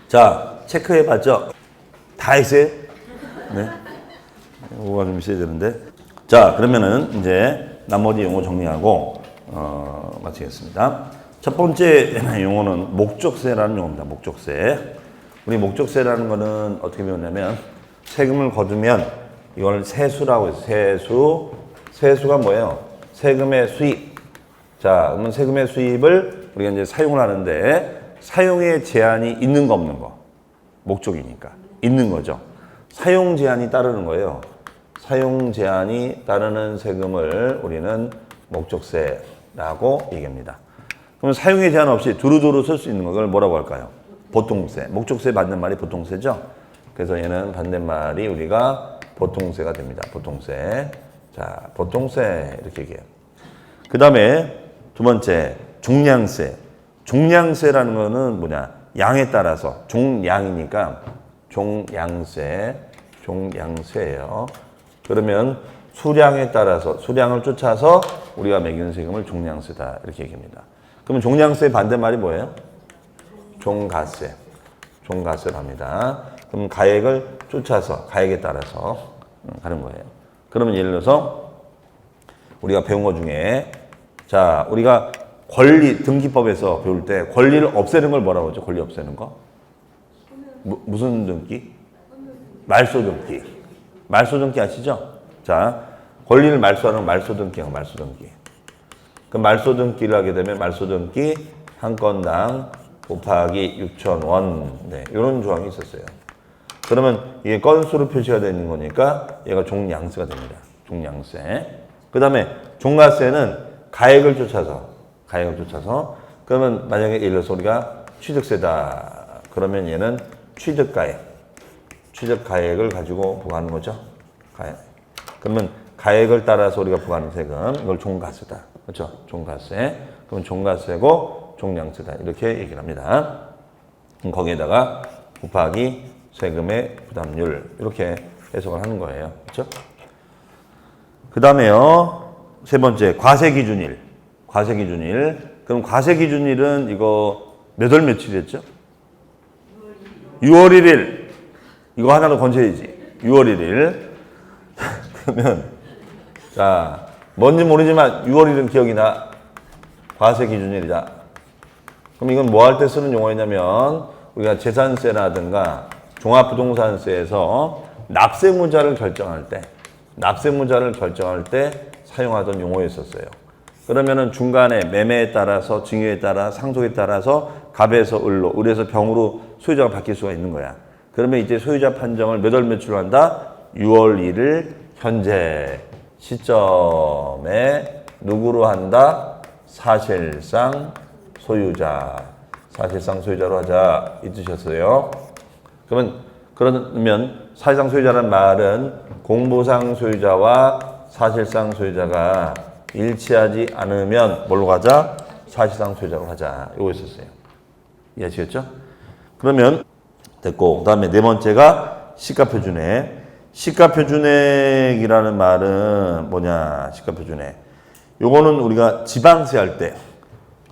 자, 체크해봤죠? 다 했어요? 네. 이거가 좀 있어야 되는데. 자, 그러면은 이제 나머지 용어 정리하고 마치겠습니다. 첫 번째 용어는 목적세라는 용어입니다. 목적세. 우리 목적세라는 거는 어떻게 배웠냐면 세금을 거두면 이걸 세수라고 해서 세수가 뭐예요? 세금의 수입. 자, 그러면 세금의 수입을 우리가 이제 사용을 하는데 사용의 제한이 있는 거 없는 거. 목적이니까. 있는 거죠. 사용 제한이 따르는 거예요. 사용 제한이 따르는 세금을 우리는 목적세라고 얘기합니다. 그럼 사용의 제한 없이 두루두루 쓸 수 있는 걸 뭐라고 할까요? 보통세. 목적세 반대말이 보통세죠. 그래서 얘는 반대말이 우리가 보통세가 됩니다. 보통세. 자, 보통세 이렇게 얘기해요. 그 다음에 두 번째 종량세. 종량세라는 거는 뭐냐? 양에 따라서 종량이니까 종량세예요. 그러면 수량에 따라서 수량을 쫓아서 우리가 매기는 세금을 종량세다 이렇게 얘기합니다. 그러면 종량세 반대말이 뭐예요? 종가세를 합니다. 그럼 가액을 쫓아서 가액에 따라서 가는 거예요. 그러면 예를 들어서 우리가 배운 것 중에 자 우리가 권리 등기법에서 배울 때 권리를 없애는 걸 뭐라고 하죠? 권리 없애는 거? 무슨 등기? 말소등기. 말소등기 아시죠? 자, 권리를 말소하는 말소등기예요. 말소등기. 그 말소등기를 하게 되면 말소등기 한 건당 곱하기 6,000원. 네, 이런 조항이 있었어요. 그러면 이게 건수로 표시가 되는 거니까 얘가 종량세가 됩니다. 종량세. 그 다음에 종가세는 가액을 쫓아서 그러면 만약에 예를 들어서 우리가 취득세다. 그러면 얘는 취득가액을 가지고 부과하는 거죠. 가액. 그러면 가액을 따라서 우리가 부과하는 세금, 이걸 종가세다. 그렇죠? 종가세. 그러면 종가세고 종량세다. 이렇게 얘기를 합니다. 그럼 거기에다가 곱하기 세금의 부담률. 이렇게 해석을 하는 거예요. 그렇죠? 그 다음에요. 세 번째, 과세기준일. 그럼 과세기준일은 이거 몇 월 며칠이었죠? 6월 1일. 이거 하나로 건져야지. 6월 1일. 그러면, 자, 뭔지 모르지만 6월 1일은 기억이 나. 과세기준일이다. 그럼 이건 뭐 할 때 쓰는 용어냐면, 우리가 재산세라든가 종합부동산세에서 납세무자를 결정할 때 사용하던 용어였었어요. 그러면은 중간에 매매에 따라서 증여에 따라 상속에 따라서 갑에서 을로, 을에서 병으로 소유자가 바뀔 수가 있는 거야. 그러면 이제 소유자 판정을 몇 월 며칠로 한다? 6월 1일 현재 시점에 누구로 한다? 사실상 소유자로 하자 이 뜻이었어요. 그러면 사실상 소유자라는 말은 공보상 소유자와 사실상 소유자가 일치하지 않으면 뭘로 가자? 사실상 소유자로 하자. 이거 있었어요. 이해하시겠죠? 그러면 됐고, 그 다음에 네 번째가 시가표준액. 시가표준액이라는 말은 뭐냐? 시가표준액. 요거는 우리가 지방세 할 때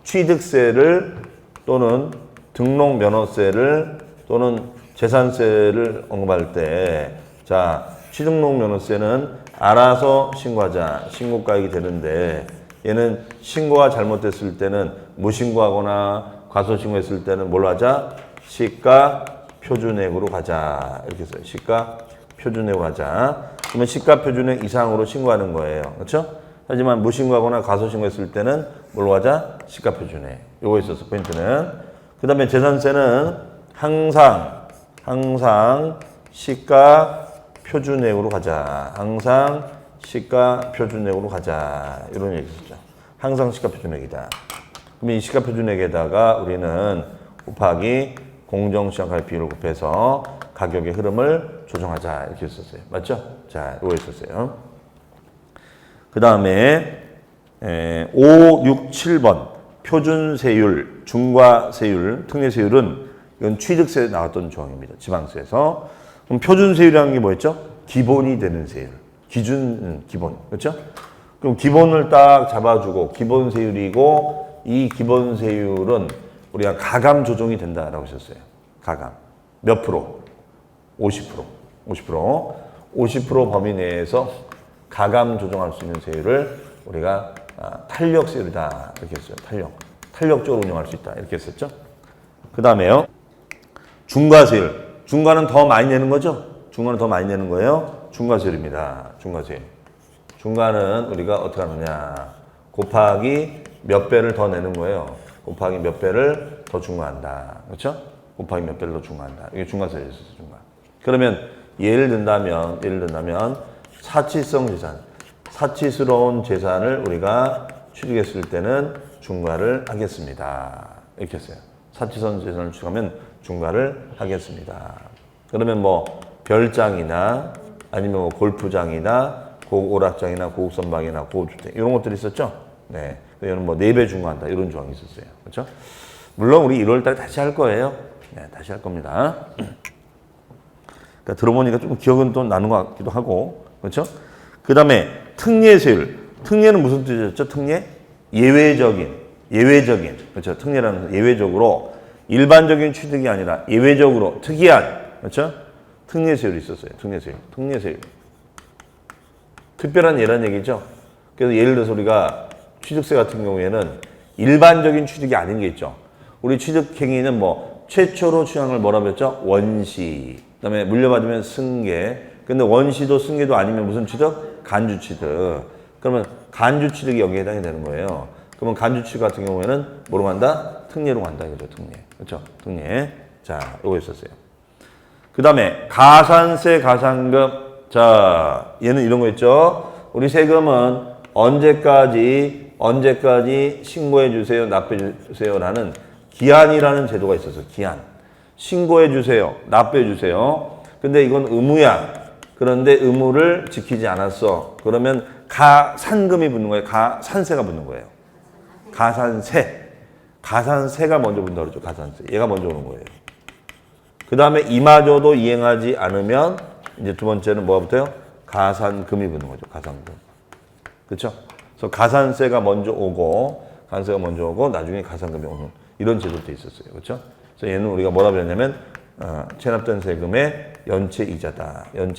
취득세를 또는 등록면허세를 또는 재산세를 언급할 때 자, 취등록면허세는 알아서 신고하자. 신고가액이 되는데 얘는 신고가 잘못됐을 때는 무신고하거나 과소신고했을 때는 뭘로 하자? 시가표준액으로 가자. 이렇게 써요. 시가표준액으로 하자. 그러면 시가표준액 이상으로 신고하는 거예요. 그렇죠? 하지만 무신고하거나 과소신고했을 때는 뭘로 가자? 시가표준액. 요거 있었어. 포인트는. 그 다음에 재산세는 항상 시가표준액으로 가자. 항상 시가표준액으로 가자. 이런 얘기 있었죠. 항상 시가표준액이다. 그럼 이 시가표준액에다가 우리는 곱하기 공정시장가액 비율을 곱해서 가격의 흐름을 조정하자. 이렇게 했었어요. 맞죠? 자, 이거 있었어요. 그 다음에 5, 6, 7번 표준세율, 중과세율, 특례세율은 이건 취득세에 나왔던 조항입니다. 지방세에서. 그럼 표준세율이라는 게 뭐였죠? 기본이 되는 세율. 기본. 그렇죠? 그럼 기본을 딱 잡아주고 기본세율이고 이 기본세율은 우리가 가감 조정이 된다라고 하셨어요. 가감. 몇 프로? 50%. 50% 범위 내에서 가감 조정할 수 있는 세율을 우리가 탄력 세율이다. 이렇게 했어요. 탄력적으로 운영할 수 있다. 이렇게 했었죠. 그 다음에요. 중과세율. 중과는 더 많이 내는 거죠? 중과는 더 많이 내는 거예요. 중과세율입니다. 중과세율. 중과는 우리가 어떻게 하느냐. 곱하기 몇 배를 더 내는 거예요. 곱하기 몇 배를 더 중과한다. 그렇죠? 곱하기 몇 배를 더 중과한다. 이게 중과세율이었어요. 중과. 그러면 예를 든다면 사치성 재산, 사치스러운 재산을 우리가 취득했을 때는 중과를 하겠습니다. 이렇게 했어요. 사치스러운 재산을 취득하면 중과를 하겠습니다. 그러면 뭐 별장이나 아니면 뭐 골프장이나 고오락장이나 고급선박이나 고급주택 이런 것들이 있었죠. 네, 이거는 뭐 4배 중과한다 이런 조항이 있었어요. 그렇죠? 물론 우리 1월달에 다시 할 거예요. 네, 다시 할 겁니다. 그러니까 들어보니까 좀 기억은 또 나는 것 같기도 하고, 그렇죠? 그 다음에 특례세율. 특례는 무슨 뜻이었죠? 특례? 예외적인, 그렇죠? 특례라는 예외적으로 일반적인 취득이 아니라 예외적으로 특이한, 그렇죠? 특례세율이 있었어요. 특례세율. 특별한 예란 얘기죠. 그래서 예를 들어서 우리가 취득세 같은 경우에는 일반적인 취득이 아닌 게 있죠. 우리 취득행위는 뭐 최초로 취향을 뭐라고 했죠? 원시. 그다음에 물려받으면 승계. 근데 원시도 승계도 아니면 무슨 취득? 간주 취득. 그러면 간주 취득이 여기에 해당이 되는 거예요. 그러면 간주 취득 같은 경우에는 뭐로 간다? 특례로 간다 이거죠. 특례. 그렇죠? 특례. 자, 요거 있었어요. 그다음에 가산세, 가산금. 자, 얘는 이런 거 있죠. 우리 세금은 언제까지 신고해 주세요, 납부해 주세요라는 기한이라는 제도가 있었어요. 기한. 신고해 주세요. 납부해 주세요. 근데 이건 의무야. 그런데 의무를 지키지 않았어. 그러면 가산금이 붙는 거예요. 가산세가 붙는 거예요. 가산세가 먼저 붙는다 그러죠. 가산세. 얘가 먼저 오는 거예요. 그 다음에 이마저도 이행하지 않으면 이제 두 번째는 뭐가 붙어요? 가산금이 붙는 거죠. 가산금. 그렇죠? 그래서 가산세가 먼저 오고 나중에 가산금이 오는 이런 제도도 있었어요. 그렇죠? 그래서 얘는 우리가 뭐라 배웠냐면 체납된 세금의 연체이자다. 이렇게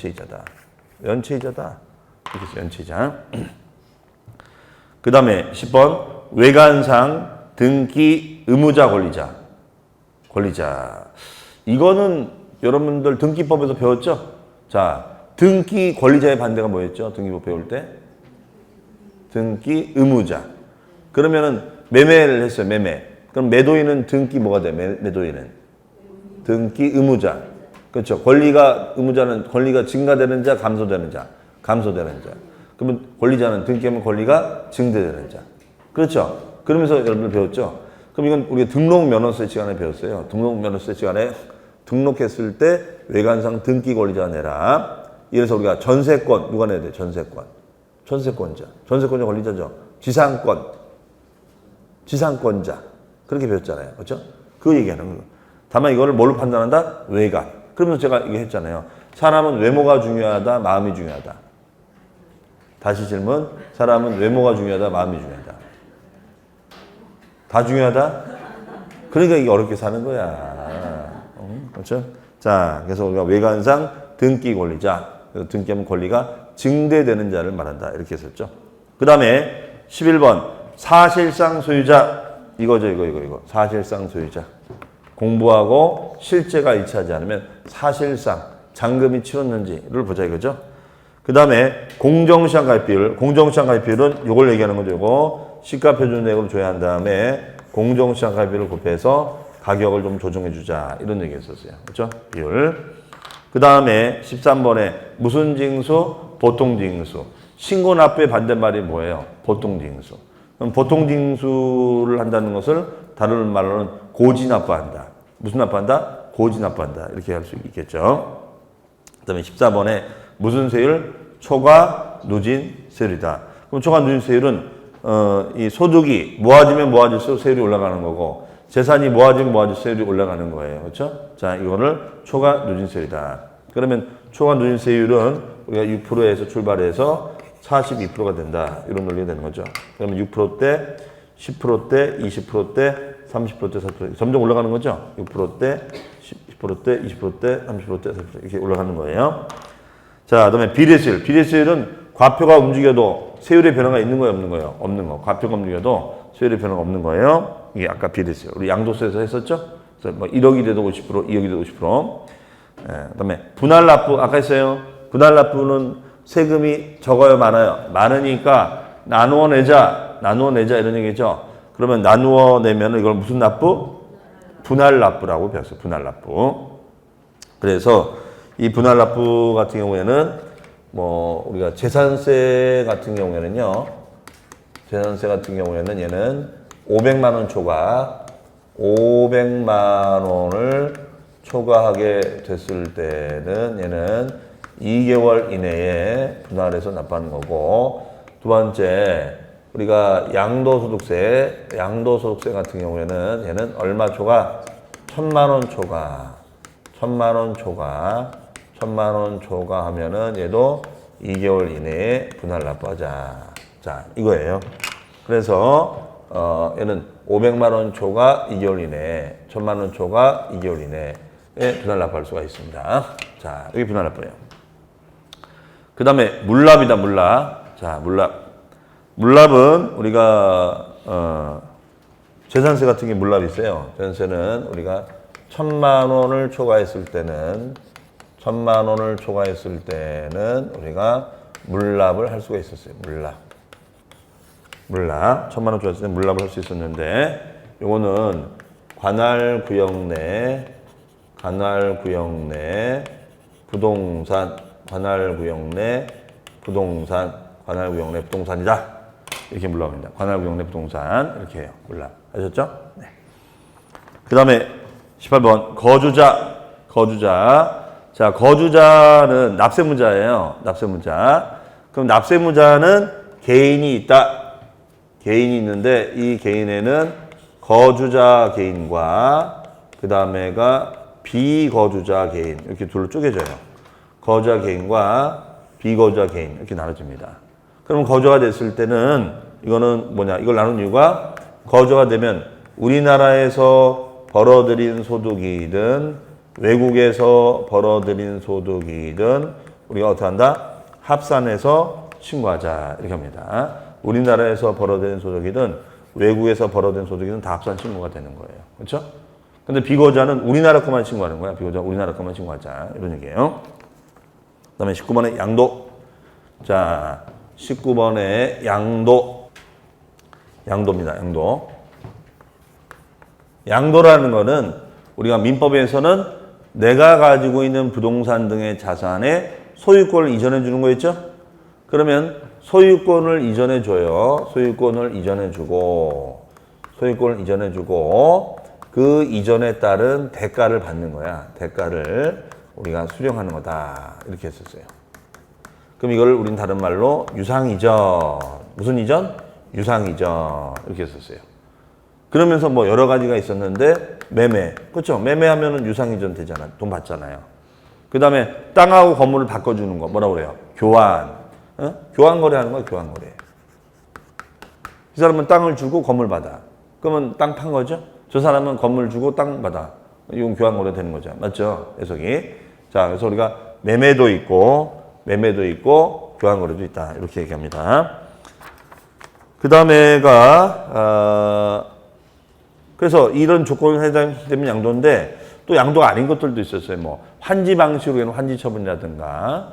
해서 연체이자. 그 다음에 10번 외관상 등기 의무자 권리자. 이거는 여러분들 등기법에서 배웠죠? 자, 등기 권리자의 반대가 뭐였죠? 등기법 배울 때? 등기 의무자. 그러면은 매매를 했어요. 매매. 그럼 매도인은 등기 뭐가 돼? 매도인은 등기 의무자. 그렇죠. 의무자는 권리가 증가되는 자, 감소되는 자. 그러면 권리자는 등기하면 권리가 증대되는 자. 그렇죠. 그러면서 여러분들 배웠죠. 그럼 이건 우리가 등록면허세 시간에 배웠어요. 등록면허세 시간에 등록했을 때 외관상 등기 권리자 내라. 이래서 우리가 전세권 누가 내야 돼? 전세권자 권리자죠. 지상권자. 그렇게 배웠잖아요. 그렇죠? 그 얘기하는 거예요. 다만 이거를 뭘로 판단한다? 외관. 그러면서 제가 이거 했잖아요. 사람은 외모가 중요하다, 마음이 중요하다. 다시 질문. 사람은 외모가 중요하다, 마음이 중요하다. 다 중요하다? 그러니까 이게 어렵게 사는 거야. 그렇죠? 자, 그래서 우리가 외관상 등기 권리자. 등기하면 권리가 증대되는 자를 말한다. 이렇게 했었죠. 그 다음에 11번. 사실상 소유자. 이거죠, 이거. 사실상 소유자. 공부하고 실제가 일치하지 않으면 사실상 잔금이 치렀는지를 보자 이거죠. 그 다음에 공정시장 가입비율. 공정시장 가입비율은 이걸 얘기하는 거죠. 이거 시가 표준 내역으로 줘야 한 다음에 공정시장 가입비율을 곱해서 가격을 좀 조정해 주자. 이런 얘기 했었어요. 그렇죠? 비율. 그 다음에 13번에 무슨 징수? 보통징수. 신고 납부의 반대말이 뭐예요? 보통징수. 그럼 보통징수를 한다는 것을 다른 말로는 고지납부한다. 무슨 납부한다? 고지납부한다. 이렇게 할 수 있겠죠. 그 다음에 14번에 무슨 세율? 초과 누진 세율이다. 그럼 초과 누진 세율은 이 소득이 모아지면 모아질수록 세율이 올라가는 거고 재산이 모아지면 모아질수록 세율이 올라가는 거예요. 그렇죠? 자, 이거를 초과 누진 세율이다. 그러면 초과 누진 세율은 우리가 6%에서 출발해서 42%가 된다. 이런 논리가 되는 거죠. 그러면 6%대, 10%대, 20%대, 30%대, 40%대 점점 올라가는 거죠. 6%대, 10%대, 20%대, 30%대, 40% 이렇게 올라가는 거예요. 자, 그다음에 비례수율. 비례수율은 과표가 움직여도 세율의 변화가 있는 거예요, 없는 거예요? 없는 거. 과표가 움직여도 세율의 변화가 없는 거예요. 이게 아까 비례수율. 우리 양도세에서 했었죠? 그래서 뭐 1억이 돼도 50%, 2억이 돼도 50%. 그다음에 분할납부 아까 했어요. 분할납부는 세금이 적어요, 많아요? 많으니까 나누어 내자 이런 얘기죠. 그러면 나누어 내면 이걸 무슨 납부? 분할납부라고 배웠어요. 분할납부. 그래서 이 분할납부 같은 경우에는 뭐 우리가 재산세 같은 경우에는요. 재산세 같은 경우에는 얘는 500만 원 초과 500만 원을 초과하게 됐을 때는 얘는 2개월 이내에 분할해서 납부하는 거고, 두 번째 우리가 양도소득세 같은 경우에는 얘는 얼마 초과? 1,000만 원 초과 1,000만 원 초과하면은 얘도 2개월 이내에 분할 납부하자. 자, 이거예요. 그래서 얘는 500만 원 초과 2개월 이내에, 1,000만 원 초과 2개월 이내에 분할 납부할 수가 있습니다. 자, 여기 분할 납부예요. 그 다음에 물납이다, 물납. 자, 물납은 우리가 재산세 같은 게 물납이 있어요. 재산세는 우리가 1,000만 원을 초과했을 때는 우리가 물납을 할 수가 있었어요. 물납. 1,000만 원 초과했을 때 물납을 할 수 있었는데, 요거는 관할구역 내 부동산, 관할구역 내 부동산이다. 이렇게 물납입니다. 관할구역 내 부동산. 이렇게 해요. 물납. 아셨죠? 네. 그 다음에 18번. 거주자. 자, 거주자는 납세무자예요. 납세무자. 그럼 납세무자는 개인이 있다. 개인이 있는데 이 개인에는 거주자 개인과 그 다음에가 비거주자 개인 이렇게 둘로 쪼개져요. 거주자 개인과 비거주자 개인 이렇게 나눠집니다. 그럼 거주가 됐을 때는 이거는 뭐냐? 이걸 나눈 이유가 거주가 되면 우리나라에서 벌어들인 소득이든 외국에서 벌어들인 소득이든 우리가 어떻게 한다? 합산해서 신고하자 이렇게 합니다. 우리나라에서 벌어들인 소득이든 외국에서 벌어들인 소득이든 다 합산 신고가 되는 거예요. 그렇죠? 근데 비거주자는 우리나라 것만 신고하는 거야. 비거주자 우리나라 것만 신고하자 이런 얘기예요. 그다음에 19번에 양도. 자, 19번에 양도입니다. 양도라는 거는 우리가 민법에서는 내가 가지고 있는 부동산 등의 자산에 소유권을 이전해 주는 거였죠? 그러면 소유권을 이전해 줘요. 소유권을 이전해 주고 그 이전에 따른 대가를 받는 거야. 대가를 우리가 수령하는 거다. 이렇게 했었어요. 그럼 이걸 우린 다른 말로 유상이전. 무슨 이전? 유상이전. 이렇게 했었어요. 그러면서 뭐 여러 가지가 있었는데 매매. 그렇죠? 매매하면은 유상이전 되잖아. 돈 받잖아요. 그 다음에 땅하고 건물을 바꿔주는 거. 뭐라고 그래요? 교환. 교환 거래하는 거야. 교환 거래. 이 사람은 땅을 주고 건물 받아. 그러면 땅 판 거죠? 저 사람은 건물 주고 땅 받아. 이건 교환 거래 되는 거죠. 맞죠? 해석이. 자, 그래서 우리가 매매도 있고 교환 거래도 있다. 이렇게 얘기합니다. 그 다음에가 그래서 이런 조건에 해당되면 양도인데 또 양도가 아닌 것들도 있었어요. 뭐 환지 방식으로 하는 환지 처분이라든가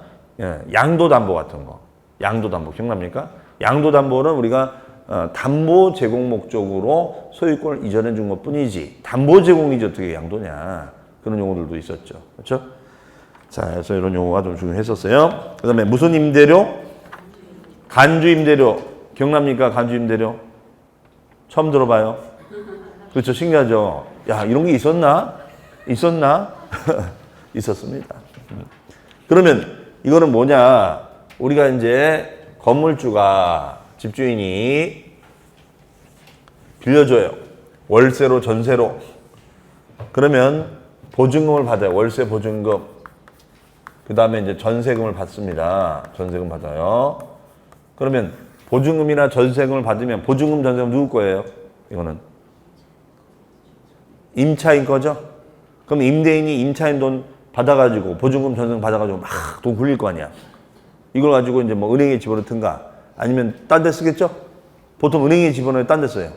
양도 담보 같은 거. 양도 담보 기억납니까? 양도 담보는 우리가 담보 제공 목적으로 소유권을 이전해 준 것뿐이지 담보 제공이지 어떻게 양도냐 그런 용어들도 있었죠. 그렇죠? 자, 그래서 이런 용어가 좀 중요했었어요. 그 다음에 무슨 임대료? 간주 임대료. 기억납니까? 간주 임대료. 처음 들어봐요. 그렇죠. 신기하죠. 야, 이런 게 있었나? 있었습니다. 그러면 이거는 뭐냐? 우리가 이제 건물주가 집주인이 빌려줘요. 월세로 전세로. 그러면 보증금을 받아요. 월세 보증금. 그 다음에 이제 전세금을 받습니다. 전세금 받아요. 그러면 보증금이나 전세금을 받으면 보증금, 전세금 누구 거예요? 이거는 임차인 거죠? 그럼 임대인이 임차인 돈 받아가지고 보증금 전세 받아가지고 막 돈 굴릴 거 아니야. 이걸 가지고 이제 뭐 은행에 집어넣든가 아니면 딴 데 쓰겠죠? 보통 은행에 집어넣어요, 딴 데 써요.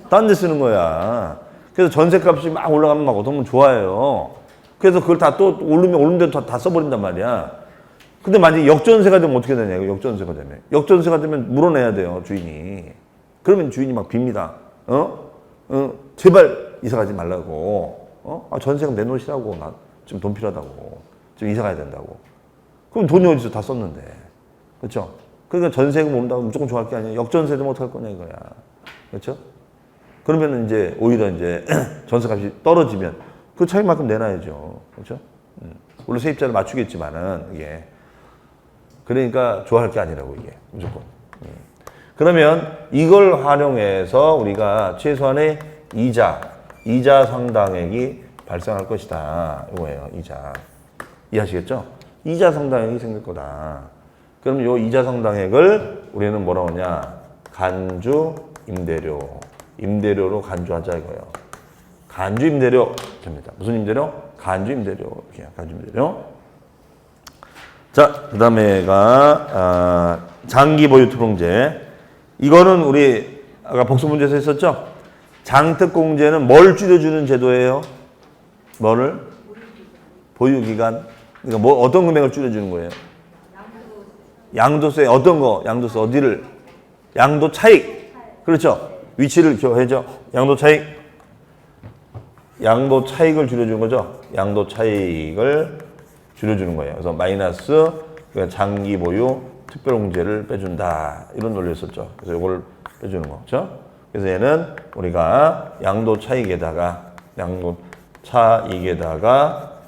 딴 데 쓰는 거야. 그래서 전세값이 막 올라가면 막 어떤 분 좋아해요. 그래서 그걸 다 또 오른 대로 다 써버린단 말이야. 근데 만약에 역전세가 되면 어떻게 되냐, 이거 역전세가 되면. 역전세가 되면 물어내야 돼요, 주인이. 그러면 주인이 막 빕니다. 제발 이사 가지 말라고. 전세금 내놓으시라고. 나 지금 돈 필요하다고. 지금 이사 가야 된다고. 그럼 돈이 어디서 다 썼는데. 그렇죠? 그러니까 전세금 오른다고 무조건 좋아할 게 아니야. 역전세 되면 어떡할 거냐, 이거야. 그렇죠? 그러면 이제 오히려 이제 전세값이 떨어지면 그 차이만큼 내놔야죠. 그렇죠? 물론 세입자를 맞추겠지만은 이게 그러니까 좋아할 게 아니라고 이게 무조건. 그러면 이걸 활용해서 우리가 최소한의 이자 상당액이 발생할 것이다. 이거예요. 이자. 이해하시겠죠? 이자 상당액이 생길 거다. 그럼 요 이자 상당액을 우리는 뭐라고 하냐? 간주 임대료. 임대료로 간주하자 이거예요. 간주 임대료 됩니다. 무슨 임대료? 간주 임대료. 이렇게 간주 임대료. 자, 그다음에가 장기 보유 토봉제. 이거는 우리 아까 복수 문제에서 했었죠? 장특 공제는 뭘 줄여주는 제도예요? 뭐를? 보유 기간. 그러니까 뭐 어떤 금액을 줄여주는 거예요? 양도세 어떤 거? 양도세 어디를? 양도 차익. 그렇죠? 위치를 기억해줘. 양도 차익. 양도 차익을 줄여주는 거죠. 양도 차익을 줄여주는 거예요. 그래서 마이너스 그러니까 장기 보유 특별공제를 빼준다. 이런 논리였었죠. 그래서 이걸 빼주는 거. 그렇죠? 그래서 얘는 우리가 양도 차익에다가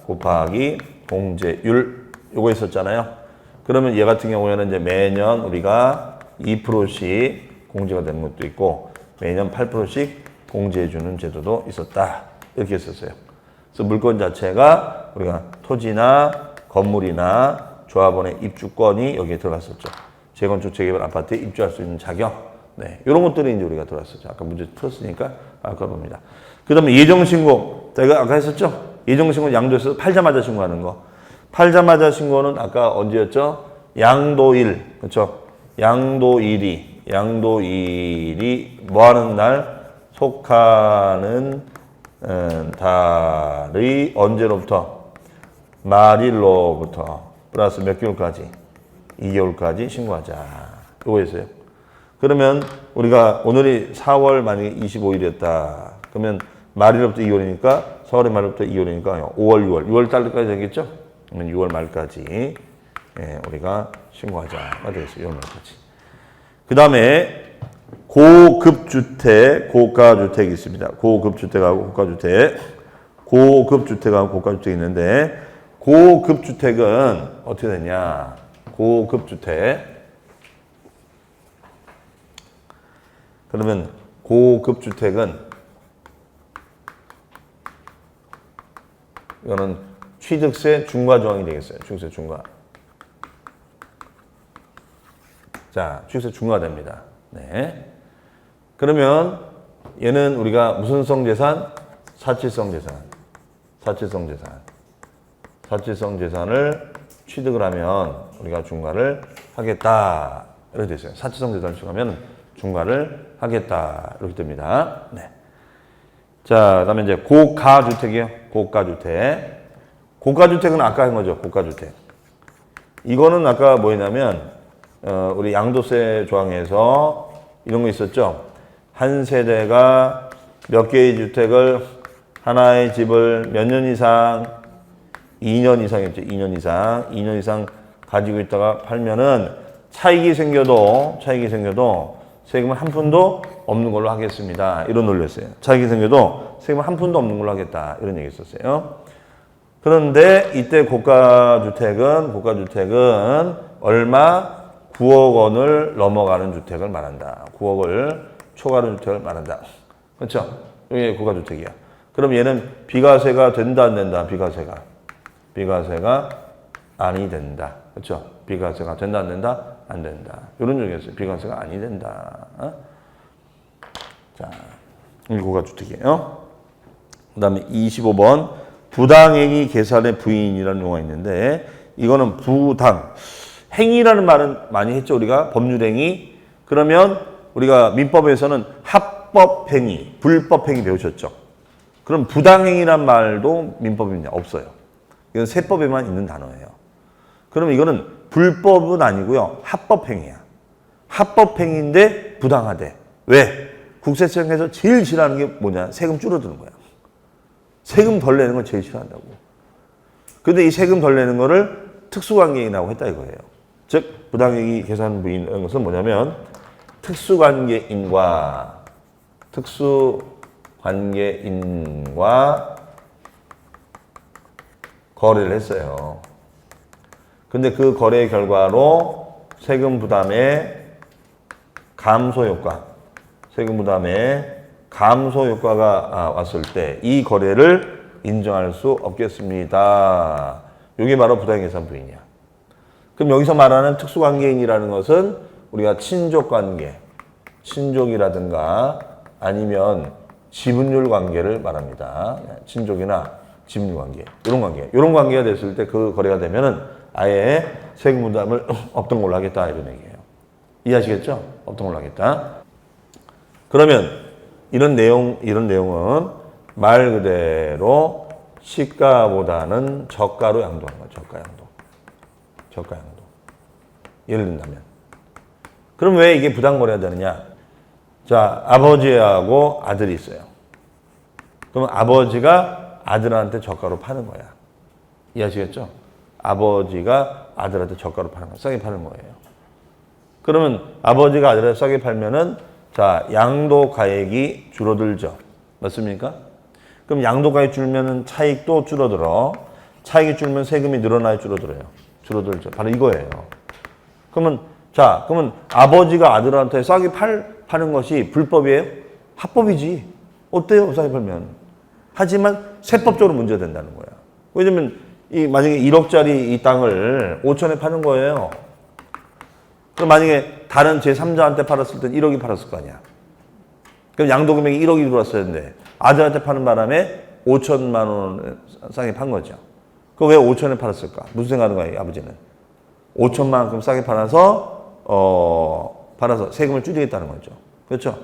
곱하기 공제율 요거 있었잖아요. 그러면 얘 같은 경우에는 이제 매년 우리가 2%씩 공제가 되는 것도 있고 매년 8%씩 공제해주는 제도도 있었다. 이렇게 했었어요. 그래서 물건 자체가 우리가 토지나 건물이나 조합원의 입주권이 여기에 들어갔었죠. 재건축 재개발 아파트에 입주할 수 있는 자격. 네, 이런 것들이 이제 우리가 들어왔었죠. 아까 문제 풀었으니까 아까 봅니다. 그 다음에 예정신고. 제가 아까 했었죠? 예정신고 양도에서 팔자마자 신고하는 거. 팔자마자 신고는 아까 언제였죠? 양도일. 그렇죠? 양도일이 뭐 하는 날? 속하는 달의 언제로부터? 말일로부터 플러스 몇 개월까지? 2개월까지 신고하자. 요거였어요. 그러면 우리가 오늘이 4월 만약에 25일이었다. 그러면 말일로부터 2월이니까 4월의 말부터 2월이니까 5월, 6월 달까지 되겠죠? 그러면 6월 말까지 우리가 신고하자가 되겠어요. 6월 말까지. 그 다음에 고급주택, 고가주택이 있습니다. 고급주택하고 고가주택. 고급주택하고 고가주택이 있는데 고급주택은 어떻게 되냐? 고급주택. 그러면 고급주택은 이거는 취득세 중과 조항이 되겠어요. 취득세 중과. 자, 취득세 중과 됩니다. 네. 그러면 얘는 우리가 무슨 성 재산? 사치성 재산. 사치성 재산을 취득을 하면 우리가 중과를 하겠다. 이렇게 되어 있어요. 사치성 재산을 취득하면 중과를 하겠다. 이렇게 됩니다. 네. 자, 그 다음에 이제 고가주택이요. 고가주택. 고가주택은 아까 한 거죠. 고가주택. 이거는 아까 뭐였냐면, 우리 양도세 조항에서 이런 거 있었죠. 한 세대가 몇 개의 주택을, 하나의 집을 몇 년 이상, 2년 이상이었죠. 2년 이상 가지고 있다가 팔면은 차익이 생겨도 세금은 한 푼도 없는 걸로 하겠습니다. 이런 논리였어요. 차익이 생겨도 세금은 한 푼도 없는 걸로 하겠다. 이런 얘기 있었어요. 그런데 이때 고가주택은 얼마? 9억 원을 넘어가는 주택을 말한다. 9억을 초과하는 주택을 말한다. 그렇죠? 이게 고가주택이야. 그럼 얘는 비과세가 된다, 안 된다? 비과세가 아니 된다. 그렇죠? 비과세가 된다, 안 된다? 안 된다. 이런 얘기였어요. 비과세가 아니 된다. 자, 이 고가주택이에요. 그 다음에 25번 부당행위 계산의 부인이라는 용어가 있는데 이거는 부당 행위라는 말은 많이 했죠. 우리가 법률행위. 그러면 우리가 민법에서는 합법행위, 불법행위 배우셨죠. 그럼 부당행위란 말도 민법에 없어요. 이건 세법에만 있는 단어예요. 그러면 이거는 불법은 아니고요. 합법행위야. 합법행위인데 부당하대. 왜? 국세청에서 제일 싫어하는 게 뭐냐? 세금 줄어드는 거야. 세금 덜 내는 걸 제일 싫어한다고. 근데 이 세금 덜 내는 거를 특수관계인이라고 했다 이거예요. 즉 부당행위 계산 부인 이런 것은 뭐냐면 특수관계인과 거래를 했어요. 근데 그 거래의 결과로 세금 부담의 감소 효과가 왔을 때 이 거래를 인정할 수 없겠습니다. 이게 바로 부당행위 계산 부인이야. 그럼 여기서 말하는 특수관계인이라는 것은 우리가 친족관계, 친족이라든가 아니면 지분율 관계를 말합니다. 친족이나 지분율 관계, 이런 관계가 됐을 때 그 거래가 되면은 아예 세금 부담을 없던 걸로 하겠다 이런 얘기예요. 이해하시겠죠? 없던 걸로 하겠다. 그러면 이런 내용은 말 그대로 시가보다는 저가로 양도하는 거죠. 저가 양도. 예를 든다면. 그럼 왜 이게 부당거래가 되느냐? 자, 아버지하고 아들이 있어요. 그러면 아버지가 아들한테 저가로 파는 거야. 이해하시겠죠? 아버지가 아들한테 저가로 파는 거야. 싸게 파는 거예요. 그러면 아버지가 아들한테 싸게 팔면은 자, 양도가액이 줄어들죠. 맞습니까? 그럼 양도가액 줄면은 차익도 줄어들어. 차익이 줄면 세금이 늘어나요, 줄어들어요? 줄어들죠. 바로 이거예요. 그러면 아버지가 아들한테 싸게 파는 것이 불법이에요? 합법이지. 어때요? 싸게 팔면. 하지만 세법적으로 문제가 된다는 거야. 왜냐면 만약에 1억짜리 이 땅을 5천에 파는 거예요. 그럼 만약에 다른 제3자한테 팔았을 땐 1억이 팔았을 거 아니야. 그럼 양도금액이 1억이 들어왔어야 되는데 아들한테 파는 바람에 5천만 원을 싸게 판 거죠. 그거 왜 5천에 팔았을까? 무슨 생각하는 거야, 아버지는? 5천만큼 싸게 팔아서 세금을 줄이겠다는 거죠. 그렇죠?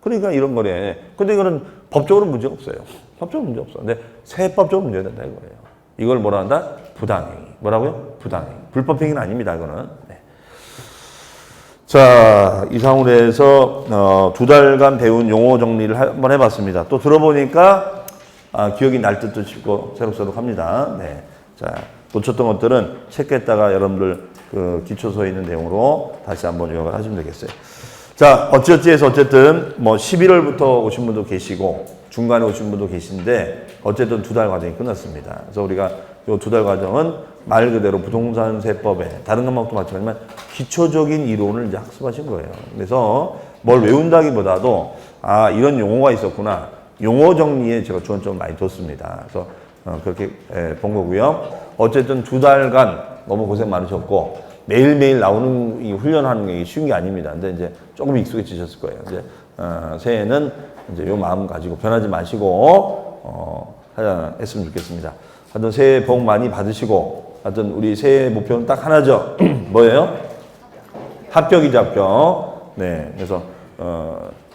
그러니까 이런 거래. 근데 이거는 법적으로 문제가 없어요. 법적으로 문제 없어. 근데 세법적으로 문제가 된다 이거예요. 이걸 뭐라 한다? 부당행위. 뭐라고요? 부당행위. 불법행위는 아닙니다, 이거는. 네. 자, 이상으로 해서 2달간 배운 용어 정리를 한번 해봤습니다. 또 들어보니까 기억이 날 듯도 싶고 새록새록합니다. 네. 자, 놓쳤던 것들은 체크했다가 여러분들 그 기초서에 있는 내용으로 다시 한번 요약을 하시면 되겠어요. 자, 어찌어찌해서 어쨌든 뭐 11월부터 오신 분도 계시고 중간에 오신 분도 계신데 어쨌든 2달 과정이 끝났습니다. 그래서 우리가 요 2달 과정은 말 그대로 부동산 세법에 다른 것만도 마찬가지지만 기초적인 이론을 이제 학습하신 거예요. 그래서 뭘 외운다기보다도 이런 용어가 있었구나. 용어 정리에 제가 주안점을 많이 뒀습니다. 그래서 그렇게 본 거고요. 어쨌든 2달간 너무 고생 많으셨고 매일매일 나오는 이 훈련하는 게 쉬운 게 아닙니다. 근데 이제 조금 익숙해지셨을 거예요. 이제 새해는 이제 요 마음 가지고 변하지 마시고 했으면 좋겠습니다. 하여튼 새해 복 많이 받으시고 하여튼 우리 새해 목표는 딱 하나죠. 뭐예요? 합격이죠, 합격. 네, 그래서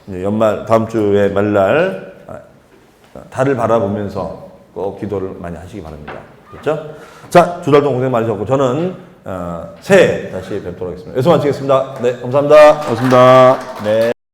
이제 연말 다음 주에 말날 달을 바라보면서 꼭 기도를 많이 하시기 바랍니다. 그렇죠? 자, 2달 동안 고생 많으셨고 저는 새해 다시 뵙도록 하겠습니다. 여기서 마치겠습니다. 네, 감사합니다. 고맙습니다. 네.